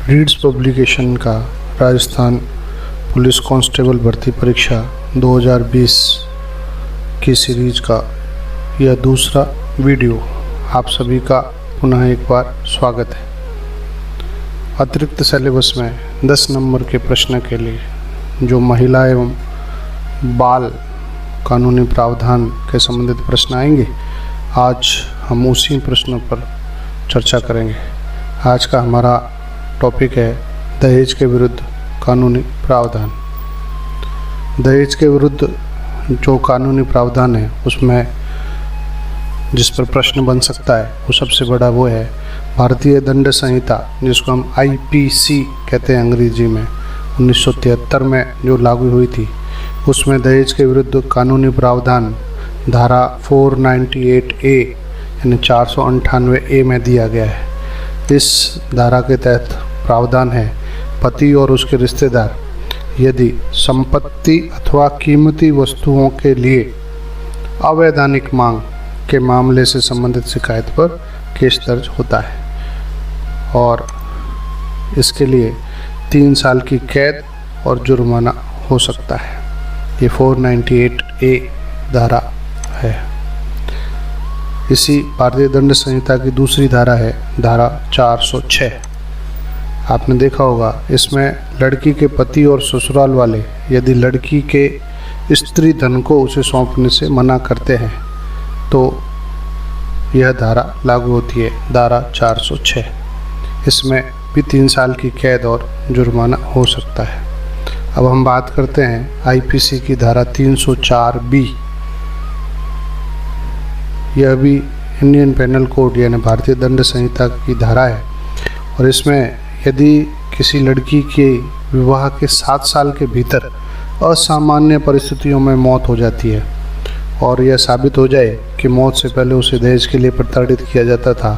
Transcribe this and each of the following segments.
Reads publication का Rajasthan police constable भर्ती परीक्षा 2020 की सीरीज का यह दूसरा वीडियो आप सभी का पुनः एक बार स्वागत है। अतिरिक्त सिलेबस में 10 नंबर के प्रश्न के लिए जो महिला एवं बाल कानूनी प्रावधान के संबंधित प्रश्न आएंगे, आज हम उसी प्रश्नों पर चर्चा करेंगे। आज का हमारा टॉपिक है दहेज के विरुद्ध कानूनी प्रावधान। दहेज के विरुद्ध जो कानूनी प्रावधान है उसमें जिस पर प्रश्न बन सकता है वो सबसे बड़ा वो है भारतीय दंड संहिता, जिसको हम IPC कहते हैं अंग्रेजी में, 1973 में जो लागू हुई थी। उसमें दहेज के विरुद्ध कानूनी प्रावधान धारा 498A यानी 498A में दिया गया है। इस धारा के तहत प्रावधान है, पति और उसके रिश्तेदार यदि संपत्ति अथवा कीमती वस्तुओं के लिए अवैधानिक मांग के मामले से संबंधित शिकायत पर केस दर्ज होता है और इसके लिए 3 साल की कैद और जुर्माना हो सकता है। ये 498A धारा है। इसी भारतीय दंड संहिता की दूसरी धारा है धारा 406। आपने देखा होगा, इसमें लड़की के पति और ससुराल वाले यदि लड़की के स्त्री धन को उसे सौंपने से मना करते हैं तो यह धारा लागू होती है, धारा 406। इसमें भी 3 साल की कैद और जुर्माना हो सकता है। अब हम बात करते हैं IPC की धारा 304B। यह भी इंडियन पेनल कोड यानी भारतीय दंड संहिता की धारा है और इसमें यदि किसी लड़की के विवाह के 7 साल के भीतर असामान्य परिस्थितियों में मौत हो जाती है और यह साबित हो जाए कि मौत से पहले उसे दहेज के लिए प्रताड़ित किया जाता था,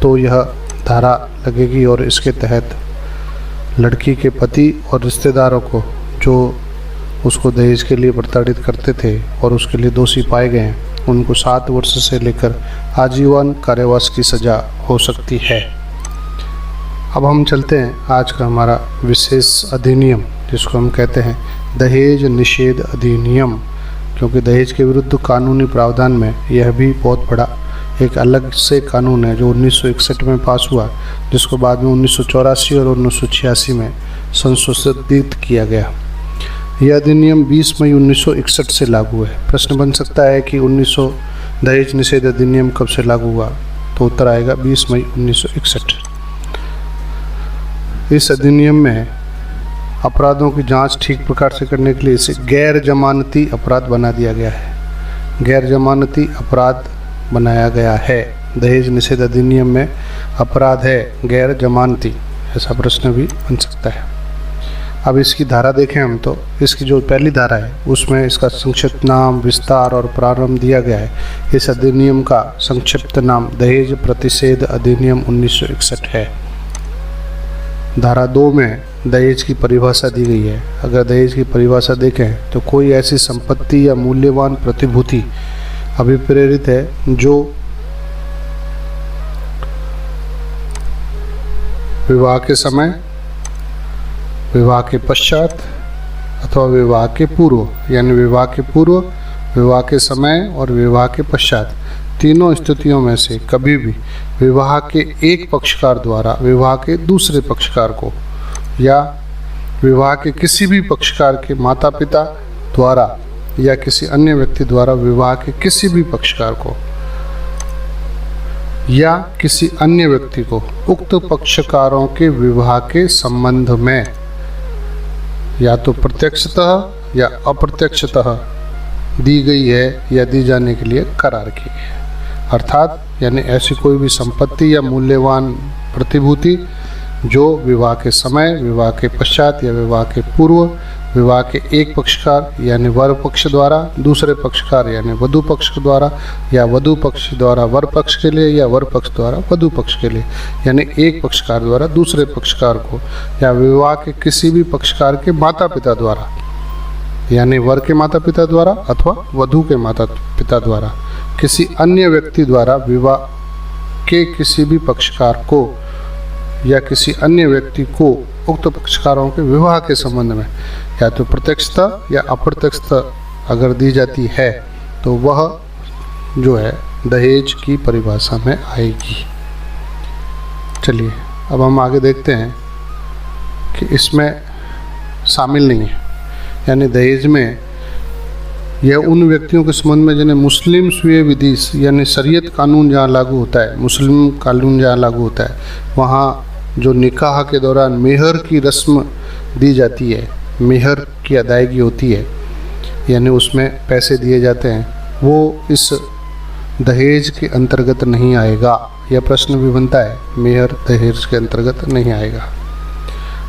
तो यह धारा लगेगी और इसके तहत लड़की के पति और रिश्तेदारों को जो उसको दहेज के लिए प्रताड़ित करते थे और उसके लिए दोषी पाए गए हैं, उनको 7 वर्ष से लेकर आजीवन कारावास की सज़ा हो सकती है। अब हम चलते हैं आज का हमारा विशेष अधिनियम, जिसको हम कहते हैं दहेज निषेध अधिनियम, क्योंकि दहेज के विरुद्ध कानूनी प्रावधान में यह भी बहुत बड़ा एक अलग से कानून है जो 1961 में पास हुआ, जिसको बाद में 1984 और 1986 में संशोधित किया गया। यह अधिनियम 20 मई 1961 से लागू है। प्रश्न बन सकता है कि 1900 दहेज निषेध अधिनियम कब से लागू हुआ, तो उत्तर आएगा 20 मई 1961। इस अधिनियम में अपराधों की जांच ठीक प्रकार से करने के लिए इसे गैर जमानती अपराध बना दिया गया है। गैर जमानती अपराध बनाया गया है। दहेज निषेध अधिनियम में अपराध है गैर जमानती, ऐसा प्रश्न भी बन सकता है। अब इसकी धारा देखें हम, तो इसकी जो पहली धारा है उसमें इसका संक्षिप्त नाम, विस्तार और प्रारंभ दिया गया है। इस अधिनियम का संक्षिप्त नाम दहेज प्रतिषेध अधिनियम 1961 है। धारा 2 में दहेज की परिभाषा दी गई है। अगर दहेज की परिभाषा देखें तो कोई ऐसी संपत्ति या मूल्यवान प्रतिभूति अभिप्रेरित है जो विवाह के समय, विवाह के पश्चात अथवा विवाह के पूर्व, यानी विवाह के पूर्व, विवाह के समय और विवाह के पश्चात तीनों स्थितियों में से कभी भी विवाह के एक पक्षकार द्वारा विवाह के दूसरे पक्षकार को या विवाह के किसी भी पक्षकार के माता पिता द्वारा या किसी अन्य व्यक्ति द्वारा विवाह के किसी भी पक्षकार को या किसी अन्य व्यक्ति को उक्त पक्षकारों के विवाह के संबंध में या तो प्रत्यक्षतः या अप्रत्यक्षतः दी गई है या दी जाने के लिए करार की है। अर्थात यानी ऐसी कोई भी संपत्ति या मूल्यवान प्रतिभूति जो विवाह के समय, विवाह के पश्चात या विवाह के पूर्व विवाह के एक पक्षकार यानी वर पक्ष द्वारा, दूसरे पक्षकार यानी वधू पक्ष द्वारा, या वधू पक्ष द्वारा वर पक्ष के लिए या वर पक्ष द्वारा वधू पक्ष के लिए, यानी एक पक्षकार द्वारा दूसरे पक्षकार को, या विवाह के किसी भी पक्षकार के माता पिता द्वारा, यानी वर के माता पिता द्वारा अथवा वधू के माता पिता द्वारा, किसी अन्य व्यक्ति द्वारा विवाह के किसी भी पक्षकार को या किसी अन्य व्यक्ति को उक्त पक्षकारों के विवाह के संबंध में या तो प्रत्यक्षतः या अप्रत्यक्षतः अगर दी जाती है तो वह जो है दहेज की परिभाषा में आएगी। चलिए अब हम आगे देखते हैं कि इसमें शामिल नहीं है, यानी दहेज में यह उन व्यक्तियों के संबंध में जिन्हें मुस्लिम स्वीय विधि यानी शरीयत कानून जहाँ लागू होता है, मुस्लिम कानून जहाँ लागू होता है, वहाँ जो निकाह के दौरान मेहर की रस्म दी जाती है, मेहर की अदायगी होती है, यानी उसमें पैसे दिए जाते हैं, वो इस दहेज के अंतर्गत नहीं आएगा। यह प्रश्न भी बनता है, मेहर दहेज के अंतर्गत नहीं आएगा।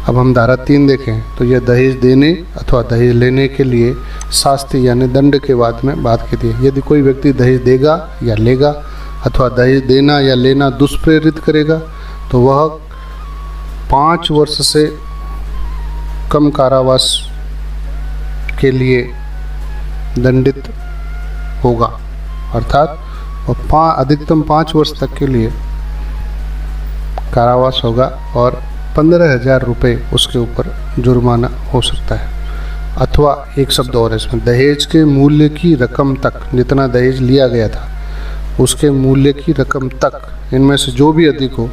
अब हम धारा 3 देखें तो यह दहेज देने अथवा दहेज लेने के लिए शास्ति यानी दंड के बाद में बात की है। यदि कोई व्यक्ति दहेज देगा या लेगा अथवा दहेज देना या लेना दुष्प्रेरित करेगा तो वह 5 वर्ष से कम कारावास के लिए दंडित होगा, अर्थात वह अधिकतम 5 वर्ष तक के लिए कारावास होगा और 15,000 रुपये उसके ऊपर जुर्माना हो सकता है। अथवा एक शब्द और इसमें, दहेज के मूल्य की रकम तक, जितना दहेज लिया गया था उसके मूल्य की रकम तक, इनमें से जो भी अधिक हो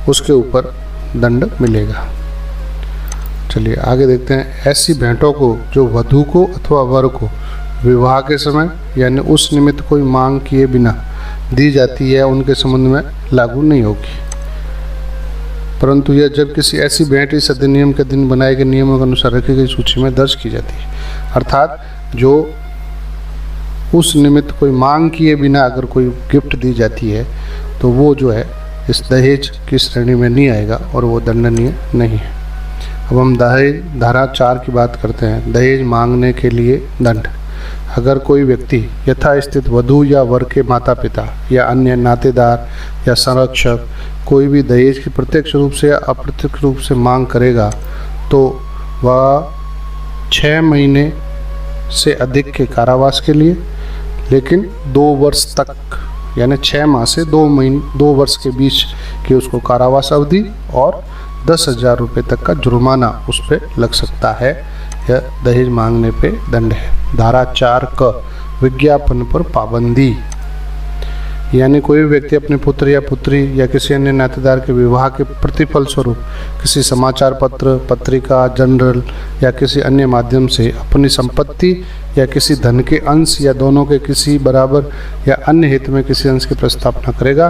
उसके ऊपर दंड मिलेगा। चलिए आगे देखते हैं। ऐसी भेंटों को जो वधू को अथवा वर को विवाह के समय यानी उस निमित्त कोई मांग किए बिना दी जाती है उनके संबंध में लागू नहीं होगी, परंतु यह जब किसी ऐसी भेंट इस अधिनियम के दिन बनाए गए नियमों के अनुसार रखी गई सूची में दर्ज की जाती है। अर्थात जो उस निमित्त कोई मांग किए बिना अगर कोई गिफ्ट दी जाती है तो वो जो है इस दहेज की श्रेणी में नहीं आएगा और वो दंडनीय नहीं है। अब हम दहेज धारा 4 की बात करते हैं। दहेज मांगने के लिए दंड। अगर कोई व्यक्ति यथास्थित वधू या वर के माता पिता या अन्य नातेदार या संरक्षक कोई भी दहेज की प्रत्यक्ष रूप से या अप्रत्यक्ष रूप से मांग करेगा तो वह 6 महीने से अधिक के कारावास के लिए, लेकिन 2 वर्ष तक यानी 6 माह से 2 वर्ष के बीच की उसको कारावास अवधि और 10,000 रुपये तक का जुर्माना उस पर लग सकता है। यह दहेज मांगने पे दंड है। धारा 4 क विज्ञापन पर पाबंदी, यानी कोई व्यक्ति अपने पुत्र या पुत्री या किसी अन्य नातेदार के विवाह के प्रतिफल स्वरूप किसी समाचार पत्र, पत्रिका, जर्नल या किसी अन्य माध्यम से अपनी संपत्ति या किसी धन के अंश या दोनों के किसी बराबर या अन्य हित में किसी अंश की प्रस्तावना करेगा,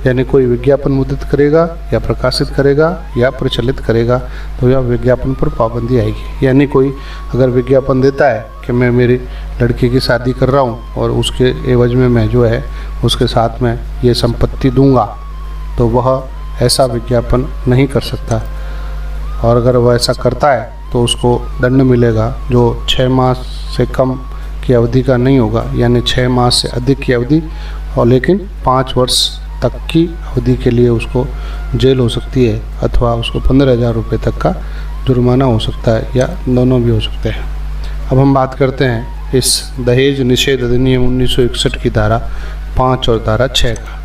यानी कोई विज्ञापन मुद्रित करेगा या प्रकाशित करेगा या प्रचलित करेगा तो यह विज्ञापन पर पाबंदी आएगी। यानी कोई अगर विज्ञापन देता है कि मैं मेरी लड़की की शादी कर रहा हूँ और उसके एवज में मैं जो है उसके साथ में ये संपत्ति दूंगा, तो वह ऐसा विज्ञापन नहीं कर सकता, और अगर वह ऐसा करता है तो उसको दंड मिलेगा जो 6 माह से कम की अवधि का नहीं होगा, यानी 6 माह से अधिक की अवधि, और लेकिन 5 वर्ष तक की अवधि के लिए उसको जेल हो सकती है अथवा उसको 15,000 रुपये तक का जुर्माना हो सकता है, या दोनों भी हो सकते हैं। अब हम बात करते हैं इस दहेज निषेध अधिनियम 1961 की धारा 5 और धारा 6 का।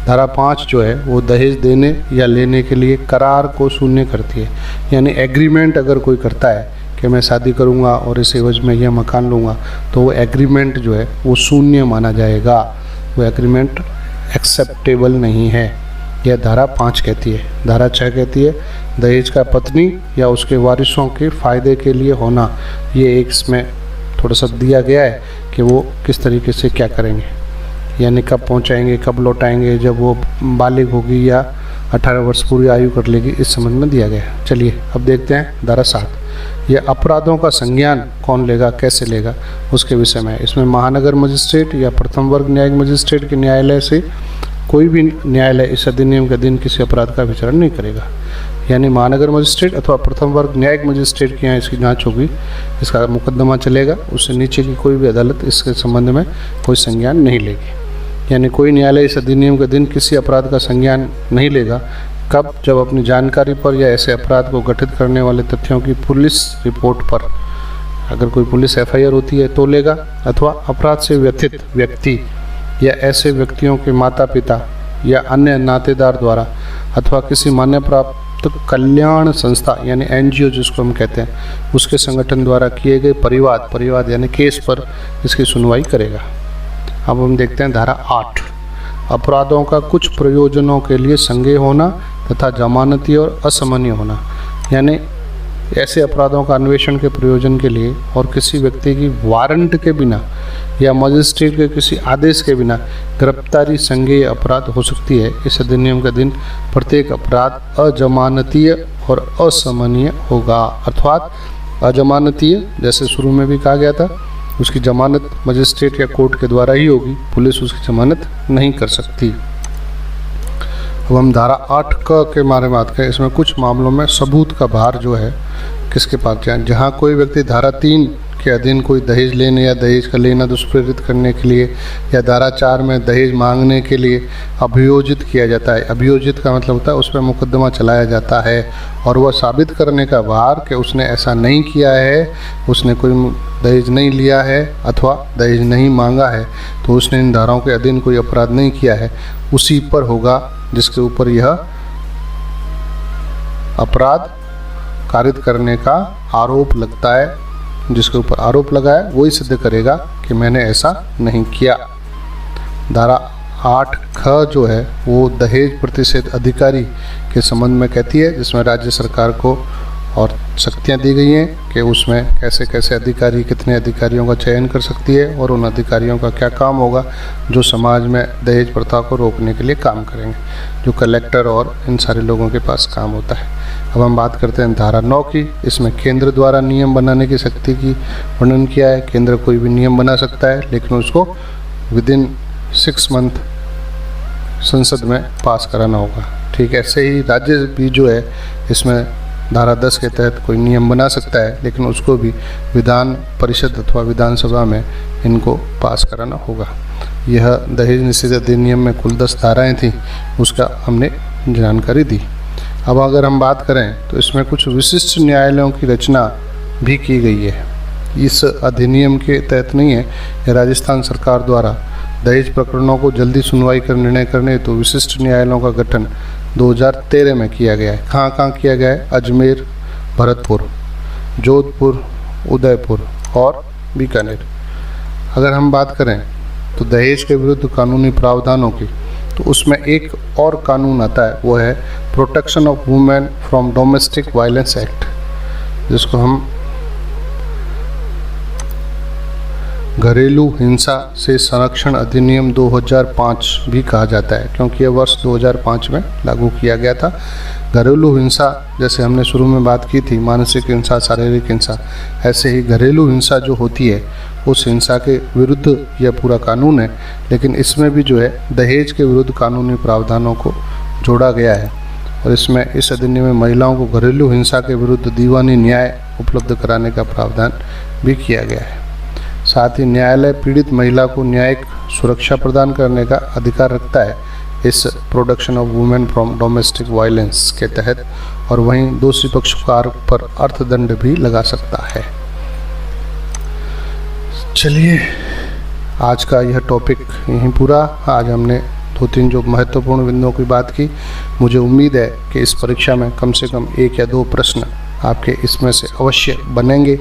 धारा 5 जो है वो दहेज देने या लेने के लिए करार को शून्य करती है, यानी एग्रीमेंट अगर कोई करता है कि मैं शादी करूंगा और इस एवज में यह मकान लूँगा तो वो एग्रीमेंट जो है वो शून्य माना जाएगा, वो एग्रीमेंट एक्सेप्टेबल नहीं है। यह धारा 5 कहती है। धारा 6 कहती है दहेज का पत्नी या उसके वारिसों के फ़ायदे के लिए होना। ये एक इसमें थोड़ा सा दिया गया है कि वो किस तरीके से क्या करेंगे, यानी कब पहुंचाएंगे, कब लौटाएंगे, जब वो बालिग होगी या 18 वर्ष पूरी आयु कर लेगी, इस संबंध में दिया गया है। चलिए अब देखते हैं धारा 7। यह अपराधों का संज्ञान कौन लेगा, कैसे लेगा, उसके विषय में। इसमें महानगर मजिस्ट्रेट या प्रथम वर्ग न्यायिक मजिस्ट्रेट के न्यायालय से कोई भी न्यायालय इस अधिनियम के दिन किसी अपराध का विचारण नहीं करेगा, यानी महानगर मजिस्ट्रेट अथवा प्रथम वर्ग न्यायिक मजिस्ट्रेट के यहाँ इसकी जांच होगी, इसका मुकदमा चलेगा, उससे नीचे की कोई भी अदालत इसके संबंध में कोई संज्ञान नहीं लेगी। यानी कोई न्यायालय इस अधिनियम के दिन किसी अपराध का संज्ञान नहीं लेगा। कब? जब अपनी जानकारी पर या ऐसे अपराध को गठित करने वाले तथ्यों की पुलिस रिपोर्ट पर, अगर कोई पुलिस FIR होती है तो लेगा, अथवा अपराध से व्यथित व्यक्ति या ऐसे व्यक्तियों के माता पिता या अन्य नातेदार द्वारा अथवा किसी मान्य प्राप्त तो कल्याण संस्था यानी एनजीओ जिसको हम कहते हैं, उसके संगठन द्वारा किए गए परिवाद यानी केस पर इसकी सुनवाई करेगा। अब हम देखते हैं धारा 8, अपराधों का कुछ प्रयोजनों के लिए संज्ञेय होना तथा जमानती और असमन्य होना, यानी ऐसे अपराधों का अन्वेषण के प्रयोजन के लिए और किसी व्यक्ति की वारंट के बिना या मजिस्ट्रेट के किसी आदेश के बिना गिरफ्तारी संज्ञेय अपराध हो सकती है। इस अधिनियम के दिन प्रत्येक अपराध अजमानतीय और असमन्य होगा। अर्थात अजमानतीय जैसे शुरू में भी कहा गया था, उसकी जमानत मजिस्ट्रेट या कोर्ट के द्वारा ही होगी, पुलिस उसकी जमानत नहीं कर सकती। अब हम धारा 8 क के बारे में बात करें। इसमें कुछ मामलों में सबूत का भार जो है किसके पास जाए। जहाँ कोई व्यक्ति धारा 3 के अधीन कोई दहेज लेने या दहेज का लेना दुष्प्रेरित करने के लिए या धारा 4 में दहेज मांगने के लिए अभियोजित किया जाता है। अभियोजित का मतलब होता है उस पर मुकदमा चलाया जाता है और वह साबित करने का भार कि उसने ऐसा नहीं किया है, उसने कोई दहेज नहीं लिया है अथवा दहेज नहीं मांगा है, तो उसने इन धाराओं के अधीन कोई अपराध नहीं किया है, उसी पर होगा जिसके ऊपर यह अपराध कारित करने का आरोप लगता है। जिसके ऊपर आरोप लगा है वही सिद्ध करेगा कि मैंने ऐसा नहीं किया। धारा 8 ख जो है वो दहेज प्रतिषेध अधिकारी के संबंध में कहती है, जिसमें राज्य सरकार को और शक्तियाँ दी गई हैं कि उसमें कैसे कैसे अधिकारी, कितने अधिकारियों का चयन कर सकती है और उन अधिकारियों का क्या काम होगा जो समाज में दहेज प्रथा को रोकने के लिए काम करेंगे, जो कलेक्टर और इन सारे लोगों के पास काम होता है। अब हम बात करते हैं धारा 9 की। इसमें केंद्र द्वारा नियम बनाने की शक्ति की वर्णन किया है। केंद्र कोई भी नियम बना सकता है, लेकिन उसको विदिन 6 मंथ संसद में पास कराना होगा। ठीक, ऐसे ही राज्य भी जो है इसमें धारा 10 के तहत कोई नियम बना सकता है, लेकिन उसको भी विधान परिषद अथवा विधानसभा में इनको पास कराना होगा। यह दहेज निषेध अधिनियम में कुल 10 धाराएं थी, उसका हमने जानकारी दी। अब अगर हम बात करें तो इसमें कुछ विशिष्ट न्यायालयों की रचना भी की गई है। इस अधिनियम के तहत नहीं है, यह राजस्थान सरकार द्वारा दहेज प्रकरणों को जल्दी सुनवाई कर निर्णय करने तो विशिष्ट न्यायालयों का गठन 2013 में किया गया है। कहाँ किया गया है? अजमेर, भरतपुर, जोधपुर, उदयपुर और बीकानेर। अगर हम बात करें तो दहेज के विरुद्ध कानूनी प्रावधानों की, तो उसमें एक और कानून आता है, वो है protection of women from domestic violence act, जिसको हम घरेलू हिंसा से संरक्षण अधिनियम 2005 भी कहा जाता है, क्योंकि यह वर्ष 2005 में लागू किया गया था। घरेलू हिंसा जैसे हमने शुरू में बात की थी, मानसिक हिंसा, शारीरिक हिंसा, ऐसे ही घरेलू हिंसा जो होती है उस हिंसा के विरुद्ध यह पूरा कानून है। लेकिन इसमें भी जो है दहेज के विरुद्ध कानूनी प्रावधानों को जोड़ा गया है और इसमें इस अधिनियम में महिलाओं को घरेलू हिंसा के विरुद्ध दीवानी न्याय उपलब्ध कराने का प्रावधान भी किया गया है। साथ ही न्यायालय पीड़ित महिला को न्यायिक सुरक्षा प्रदान करने का अधिकार रखता है इस protection of women from domestic violence के तहत, और वहीं दोषी पक्षकार पर अर्थदंड भी लगा सकता है। चलिए, आज का यह टॉपिक यहीं पूरा। आज हमने 2-3 जो महत्वपूर्ण बिंदुओं की बात की। मुझे उम्मीद है कि इस परीक्षा में कम से कम 1 या 2 प्रश्न आपके इसमें से अवश्य बनेंगे,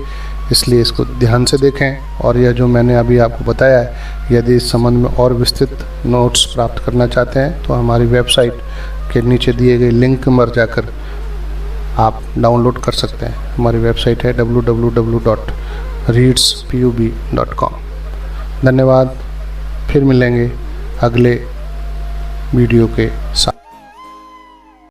इसलिए इसको ध्यान से देखें। और यह जो मैंने अभी आपको बताया है, यदि इस संबंध में और विस्तृत नोट्स प्राप्त करना चाहते हैं तो हमारी वेबसाइट के नीचे दिए गए लिंक पर जाकर आप डाउनलोड कर सकते हैं। हमारी वेबसाइट है www.readspub.com। धन्यवाद, फिर मिलेंगे अगले वीडियो के साथ।